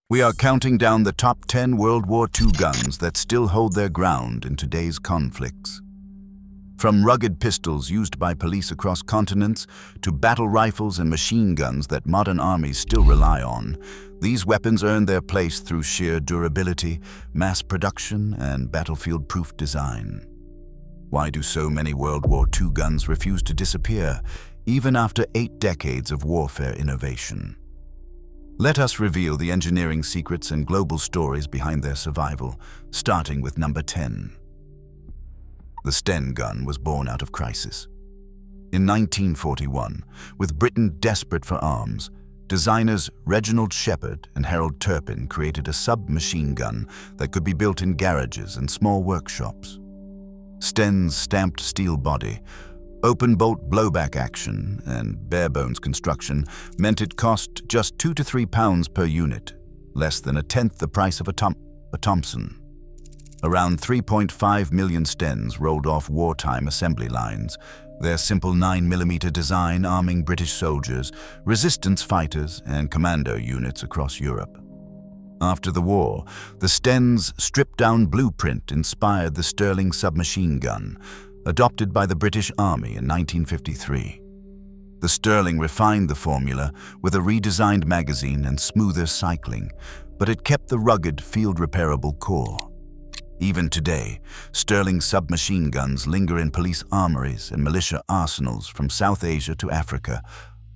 We are counting down the top 10 World War II guns that still hold their ground in today's conflicts. From rugged pistols used by police across continents to battle rifles and machine guns that modern armies still rely on, these weapons earn their place through sheer durability, mass production, and battlefield-proof design. Why do so many World War II guns refuse to disappear, even after 8 decades of warfare innovation? Let us reveal the engineering secrets and global stories behind their survival, starting with number 10. The Sten Gun was born out of crisis. In 1941, with Britain desperate for arms, designers Reginald Shepard and Harold Turpin created a submachine gun that could be built in garages and small workshops. Sten's stamped steel body, open-bolt blowback action, and bare-bones construction meant it cost just 2 to 3 pounds per unit, less than a tenth the price of a Thompson. Around 3.5 million Stens rolled off wartime assembly lines, their simple 9mm design arming British soldiers, resistance fighters, and commando units across Europe. After the war, the Sten's stripped-down blueprint inspired the Sterling submachine gun, adopted by the British Army in 1953. The Sterling refined the formula with a redesigned magazine and smoother cycling, but it kept the rugged, field-repairable core. Even today, Sterling submachine guns linger in police armories and militia arsenals from South Asia to Africa,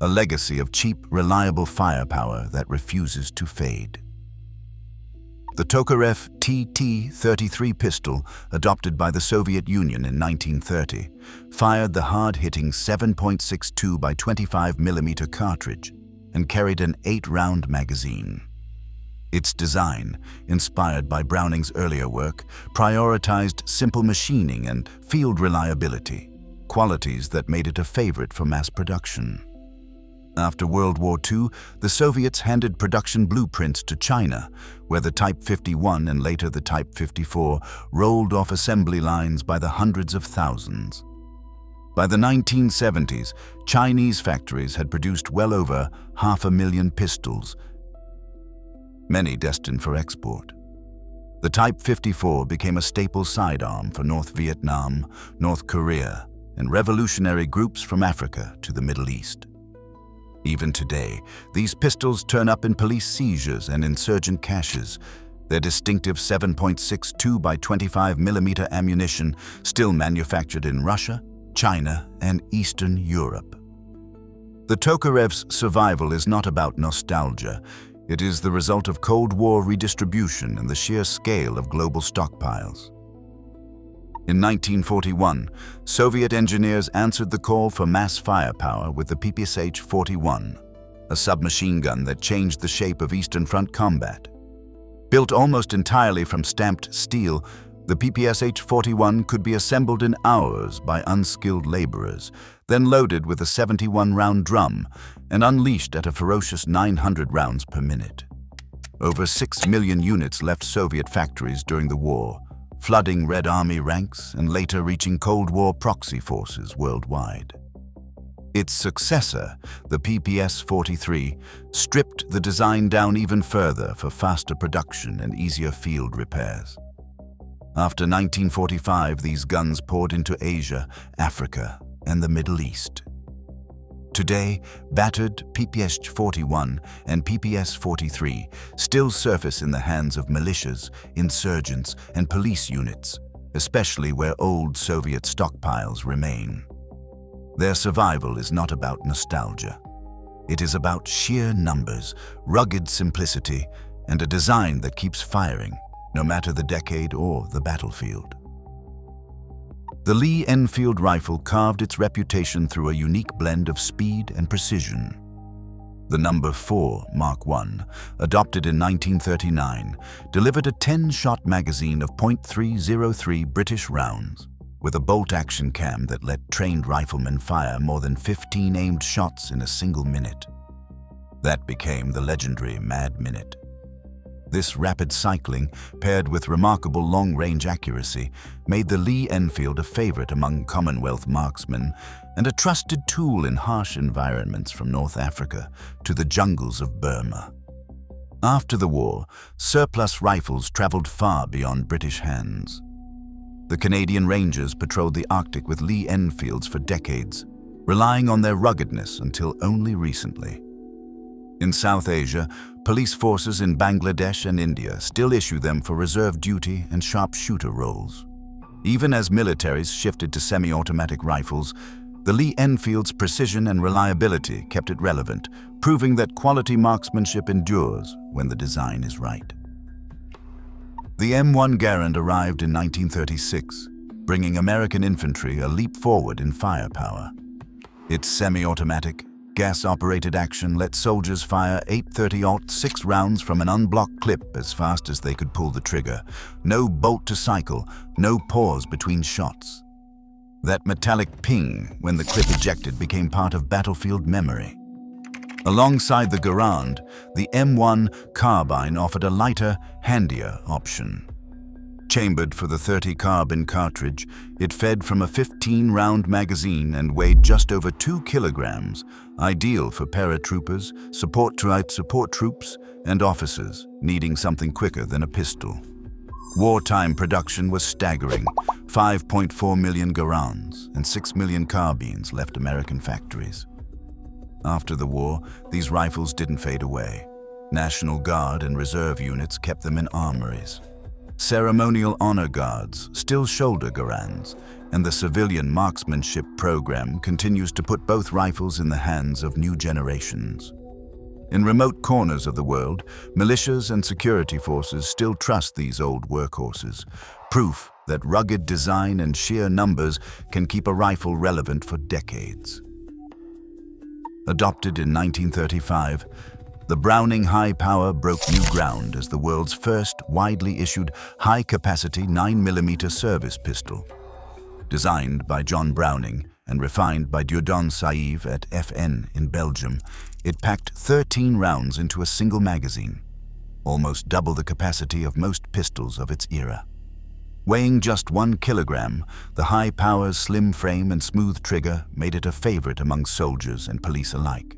a legacy of cheap, reliable firepower that refuses to fade. The Tokarev TT-33 pistol, adopted by the Soviet Union in 1930, fired the hard-hitting 7.62 by 25 mm cartridge and carried an 8-round magazine. Its design, inspired by Browning's earlier work, prioritized simple machining and field reliability, qualities that made it a favorite for mass production. After World War II, the Soviets handed production blueprints to China, where the Type 51 and later the Type 54 rolled off assembly lines by the hundreds of thousands. By the 1970s, Chinese factories had produced well over 500,000 pistols, many destined for export. The Type 54 became a staple sidearm for North Vietnam, North Korea, and revolutionary groups from Africa to the Middle East. Even today, these pistols turn up in police seizures and insurgent caches, their distinctive 7.62 by 25 mm ammunition still manufactured in Russia, China, and Eastern Europe. The Tokarev's survival is not about nostalgia. It is the result of Cold War redistribution and the sheer scale of global stockpiles. In 1941, Soviet engineers answered the call for mass firepower with the PPSH-41, a submachine gun that changed the shape of Eastern Front combat. Built almost entirely from stamped steel, the PPSH-41 could be assembled in hours by unskilled laborers, then loaded with a 71-round drum and unleashed at a ferocious 900 rounds per minute. Over 6 million units left Soviet factories during the war, flooding Red Army ranks and later reaching Cold War proxy forces worldwide. Its successor, the PPS-43, stripped the design down even further for faster production and easier field repairs. After 1945, these guns poured into Asia, Africa, and the Middle East. Today, battered PPS-41 and PPS-43 still surface in the hands of militias, insurgents, and police units, especially where old Soviet stockpiles remain. Their survival is not about nostalgia. It is about sheer numbers, rugged simplicity, and a design that keeps firing, no matter the decade or the battlefield. The Lee-Enfield rifle carved its reputation through a unique blend of speed and precision. The No.4 Mk I, adopted in 1939, delivered a 10-shot magazine of .303 British rounds, with a bolt-action cam that let trained riflemen fire more than 15 aimed shots in a single minute. That became the legendary Mad Minute. This rapid cycling, paired with remarkable long-range accuracy, made the Lee-Enfield a favorite among Commonwealth marksmen and a trusted tool in harsh environments from North Africa to the jungles of Burma. After the war, surplus rifles traveled far beyond British hands. The Canadian Rangers patrolled the Arctic with Lee-Enfields for decades, relying on their ruggedness until only recently. In South Asia, police forces in Bangladesh and India still issue them for reserve duty and sharpshooter roles. Even as militaries shifted to semi-automatic rifles, the Lee-Enfield's precision and reliability kept it relevant, proving that quality marksmanship endures when the design is right. The M1 Garand arrived in 1936, bringing American infantry a leap forward in firepower. Its semi-automatic, gas-operated action let soldiers fire 830-06 rounds from an unblocked clip as fast as they could pull the trigger. No bolt to cycle, no pause between shots. That metallic ping when the clip ejected became part of battlefield memory. Alongside the Garand, the M1 carbine offered a lighter, handier option. Chambered for the .30 carbine cartridge, it fed from a 15-round magazine and weighed just over 2 kilograms, ideal for paratroopers, support troops, and officers needing something quicker than a pistol. Wartime production was staggering. 5.4 million Garands and 6 million carbines left American factories. After the war, these rifles didn't fade away. National Guard and reserve units kept them in armories. Ceremonial honor guards still shoulder Garands, and the civilian marksmanship program continues to put both rifles in the hands of new generations. In remote corners of the world, militias and security forces still trust these old workhorses, proof that rugged design and sheer numbers can keep a rifle relevant for decades. Adopted in 1935, the Browning High Power broke new ground as the world's first widely issued high-capacity 9mm service pistol. Designed by John Browning and refined by Dieudonné Saïve at FN in Belgium, it packed 13 rounds into a single magazine, almost double the capacity of most pistols of its era. Weighing just 1 kilogram, the high power's slim frame and smooth trigger made it a favorite among soldiers and police alike.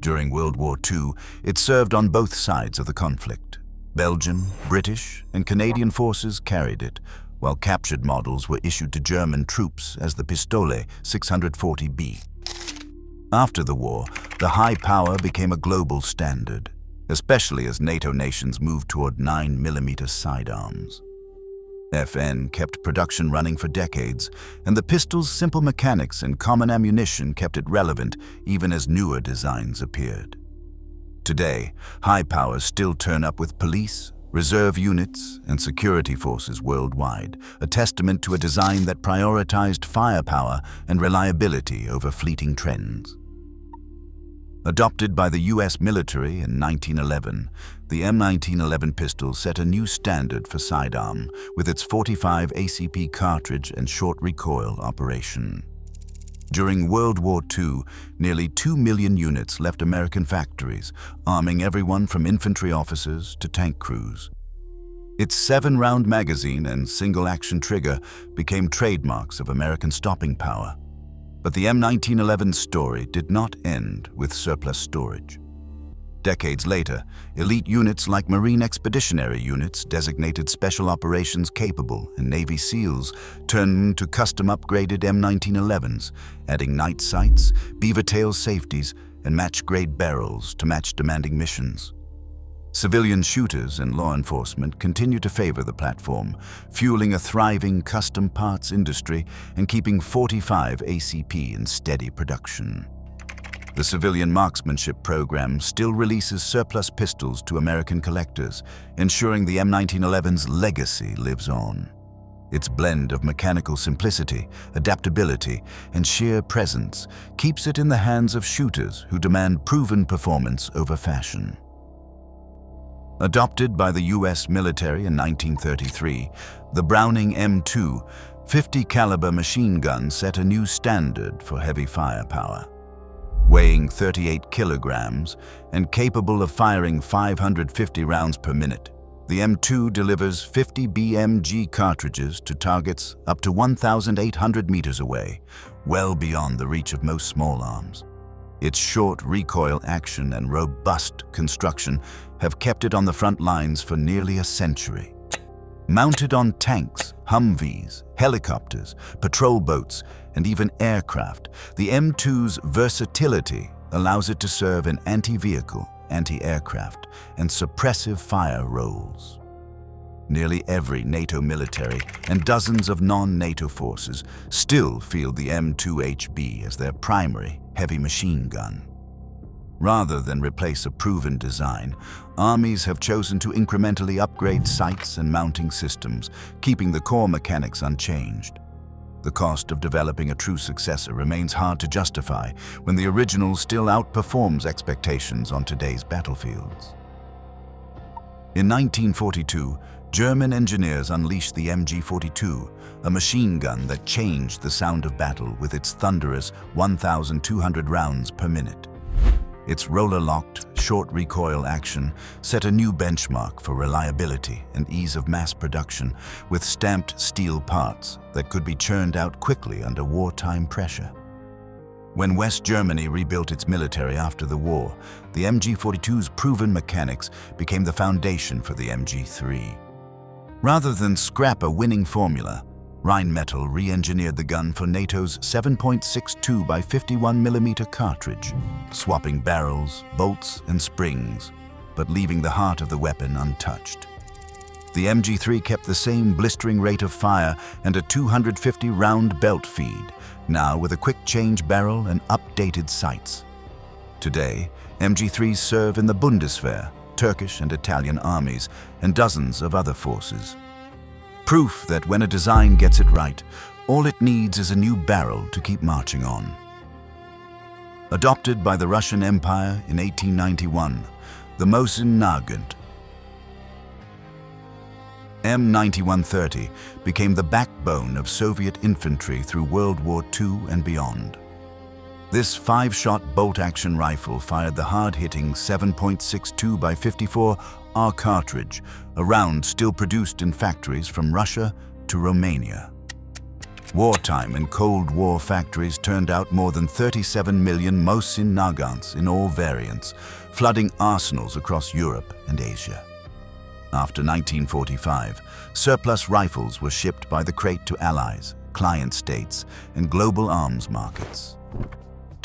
During World War II, it served on both sides of the conflict. Belgian, British, and Canadian forces carried it, while captured models were issued to German troops as the Pistole 640B. After the war, the high power became a global standard, especially as NATO nations moved toward 9mm sidearms. FN kept production running for decades, and the pistol's simple mechanics and common ammunition kept it relevant even as newer designs appeared. Today, high powers still turn up with police, reserve units, and security forces worldwide, a testament to a design that prioritized firepower and reliability over fleeting trends. Adopted by the U.S. military in 1911, the M1911 pistol set a new standard for sidearm with its 45 ACP cartridge and short recoil operation. During World War II, nearly 2 million units left American factories, arming everyone from infantry officers to tank crews. Its 7-round magazine and single-action trigger became trademarks of American stopping power. But the M1911's story did not end with surplus storage. Decades later, elite units like Marine Expeditionary Units, designated Special Operations Capable, and Navy SEALs turned to custom-upgraded M1911s, adding night sights, beaver tail safeties, and match-grade barrels to match demanding missions. Civilian shooters and law enforcement continue to favor the platform, fueling a thriving custom parts industry and keeping 45 ACP in steady production. The civilian marksmanship program still releases surplus pistols to American collectors, ensuring the M1911's legacy lives on. Its blend of mechanical simplicity, adaptability, and sheer presence keeps it in the hands of shooters who demand proven performance over fashion. Adopted by the U.S. military in 1933, the Browning M2 50-caliber machine gun set a new standard for heavy firepower. Weighing 38 kilograms and capable of firing 550 rounds per minute, the M2 delivers 50 BMG cartridges to targets up to 1,800 meters away, well beyond the reach of most small arms. Its short recoil action and robust construction have kept it on the front lines for nearly a century. Mounted on tanks, Humvees, helicopters, patrol boats, and even aircraft, the M2's versatility allows it to serve in anti-vehicle, anti-aircraft, and suppressive fire roles. Nearly every NATO military and dozens of non-NATO forces still field the M2HB as their primary heavy machine gun. Rather than replace a proven design, armies have chosen to incrementally upgrade sights and mounting systems, keeping the core mechanics unchanged. The cost of developing a true successor remains hard to justify when the original still outperforms expectations on today's battlefields. In 1942, German engineers unleashed the MG-42, a machine gun that changed the sound of battle with its thunderous 1,200 rounds per minute. Its roller-locked, short recoil action set a new benchmark for reliability and ease of mass production, with stamped steel parts that could be churned out quickly under wartime pressure. When West Germany rebuilt its military after the war, the MG-42's proven mechanics became the foundation for the MG-3. Rather than scrap a winning formula, Rheinmetall re-engineered the gun for NATO's 7.62 by 51 mm cartridge, swapping barrels, bolts, and springs, but leaving the heart of the weapon untouched. The MG-3 kept the same blistering rate of fire and a 250-round belt feed, now with a quick-change barrel and updated sights. Today, MG-3s serve in the Bundeswehr, Turkish and Italian armies, and dozens of other forces. Proof that when a design gets it right, all it needs is a new barrel to keep marching on. Adopted by the Russian Empire in 1891, the Mosin Nagant M9130 became the backbone of Soviet infantry through World War II and beyond. This 5-shot bolt-action rifle fired the hard-hitting 7.62 by 54 R cartridge, a round still produced in factories from Russia to Romania. Wartime and Cold War factories turned out more than 37 million Mosin Nagants in all variants, flooding arsenals across Europe and Asia. After 1945, surplus rifles were shipped by the crate to allies, client states, and global arms markets.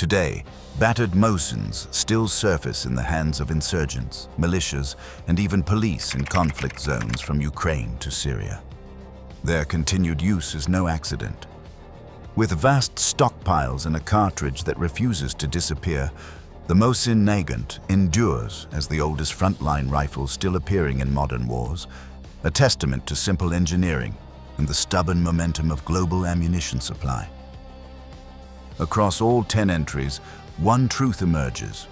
Today, battered Mosins still surface in the hands of insurgents, militias, and even police in conflict zones from Ukraine to Syria. Their continued use is no accident. With vast stockpiles and a cartridge that refuses to disappear, the Mosin Nagant endures as the oldest frontline rifle still appearing in modern wars, a testament to simple engineering and the stubborn momentum of global ammunition supply. Across all 10 entries, one truth emerges.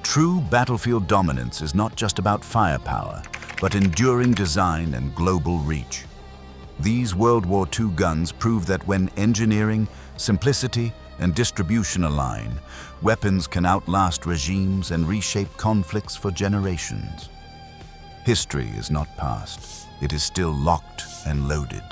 True battlefield dominance is not just about firepower, but enduring design and global reach. These World War II guns prove that when engineering, simplicity, and distribution align, weapons can outlast regimes and reshape conflicts for generations. History is not past. It is still locked and loaded.